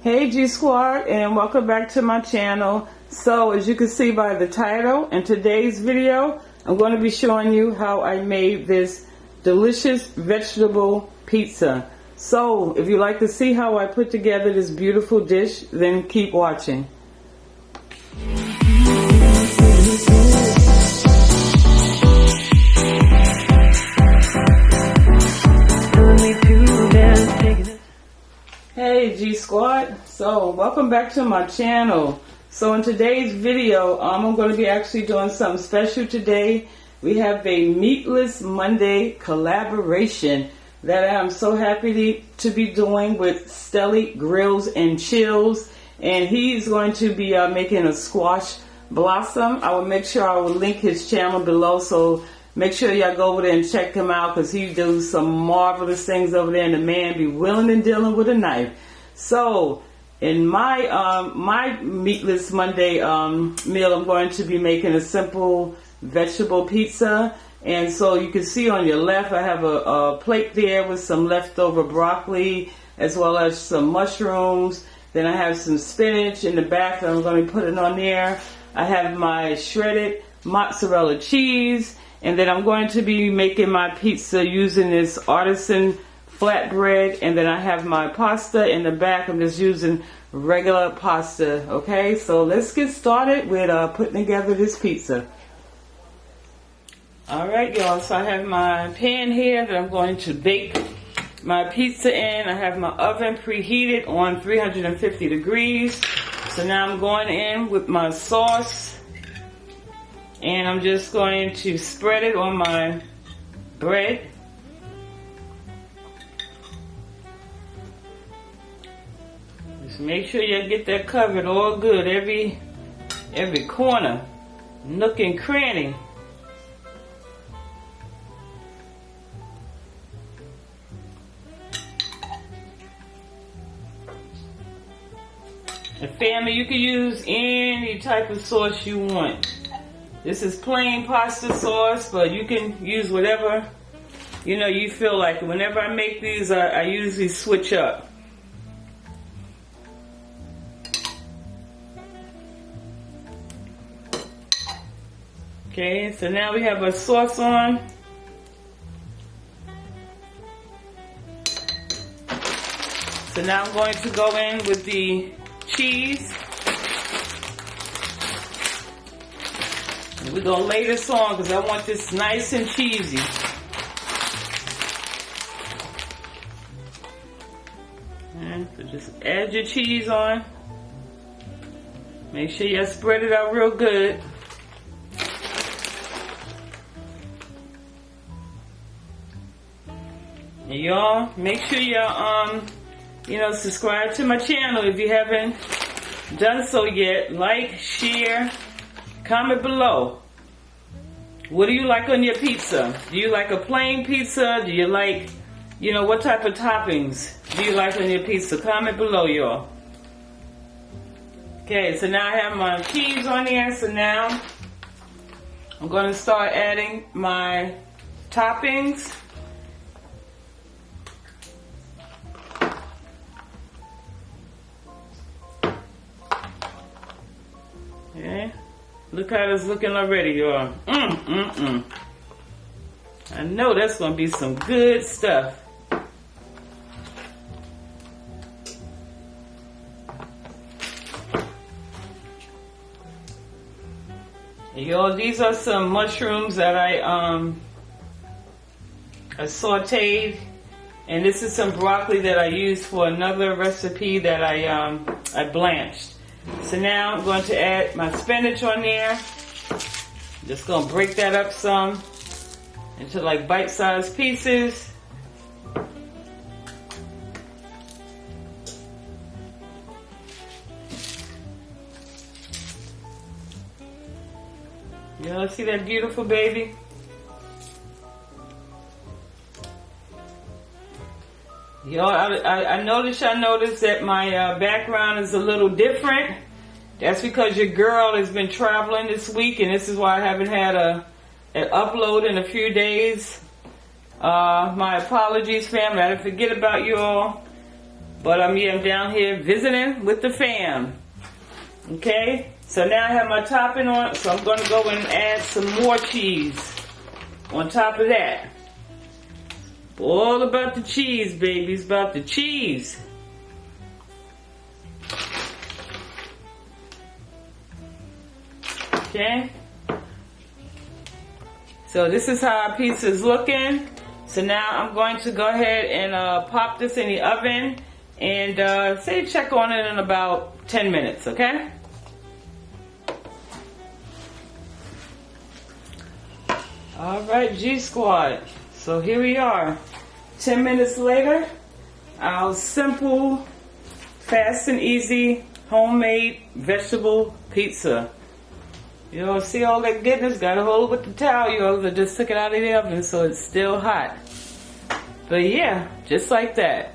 Hey G Squad, and welcome back to my channel. So as you can see by the title, in today's video I'm going to be showing you how I made this delicious vegetable pizza. So if you like to see how I put together this beautiful dish, then keep watching. Hey G Squad, so welcome back to my channel. So in today's video, I'm going to be actually doing something special today. We have a Meatless Monday collaboration that I'm so happy to be doing with Stelly Grills and Chills, and he's going to be making a squash blossom. I will make sure I will link his channel below, so make sure y'all go over there and check him out, because he does some marvelous things over there, and the man be willing and dealing with a knife. So in my my Meatless Monday meal, I'm going to be making a simple vegetable pizza. And so you can see on your left, I have a plate there with some leftover broccoli as well as some mushrooms. Then I have some spinach in the back that I'm going to be putting on there. I have my shredded mozzarella cheese. And then I'm going to be making my pizza using this artisan flatbread. And then I have my pasta in the back. I'm just using regular pasta. Okay, so let's get started with putting together this pizza. Alright y'all, so I have my pan here that I'm going to bake my pizza in. I have my oven preheated on 350 degrees. So now I'm going in with my sauce. And I'm just going to spread it on my bread. Just make sure you get that covered all good, every corner, nook and cranny. And family, you can use any type of sauce you want. This is plain pasta sauce, but you can use whatever, you feel like. Whenever I make these, I usually switch up. Okay, so now we have our sauce on. So now I'm going to go in with the cheese. We're going to lay this on because I want this nice and cheesy. And so just add your cheese on. Make sure you spread it out real good. And y'all, make sure y'all, subscribe to my channel if you haven't done so yet. Like, share, comment below. What do you like on your pizza? Do you like a plain pizza? Do you like, what type of toppings do you like on your pizza? Comment below, y'all. Okay, so now I have my cheese on there. So now I'm going to start adding my toppings. Okay. Look how it's looking already, y'all. I know that's going to be some good stuff. Y'all, these are some mushrooms that I sauteed. And this is some broccoli that I used for another recipe that I blanched. So now I'm going to add my spinach on there. Just going to break that up some into like bite-sized pieces. Y'all see that beautiful baby? Y'all, I noticed that my background is a little different. That's because your girl has been traveling this week, and this is why I haven't had an upload in a few days. My apologies, family. I didn't forget about you all. But yeah, I'm down here visiting with the fam. Okay, so now I have my topping on, so I'm going to go and add some more cheese on top of that. All about the cheese, baby. It's about the cheese. Okay. So this is how our pizza is looking. So now I'm going to go ahead and pop this in the oven and say check on it in about 10 minutes, okay? All right, G Squad. So here we are. 10 minutes later, our simple, fast and easy, homemade vegetable pizza. You don't see all that goodness, gotta hold it with the towel, you know, just took it out of the oven so it's still hot. But yeah, just like that.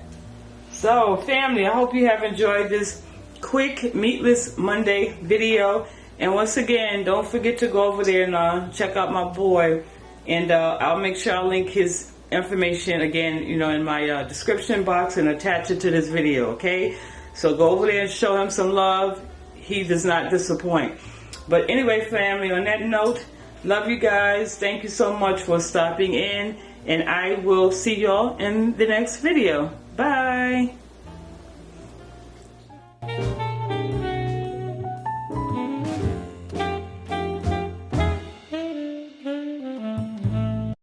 So family, I hope you have enjoyed this quick Meatless Monday video. And once again, don't forget to go over there and check out my boy. And I'll make sure I'll link his information again, you know, in my description box and attach it to this video, okay? So go over there and show him some love. He does not disappoint. But anyway, family, on that note, love you guys. Thank you so much for stopping in. And I will see y'all in the next video. Bye.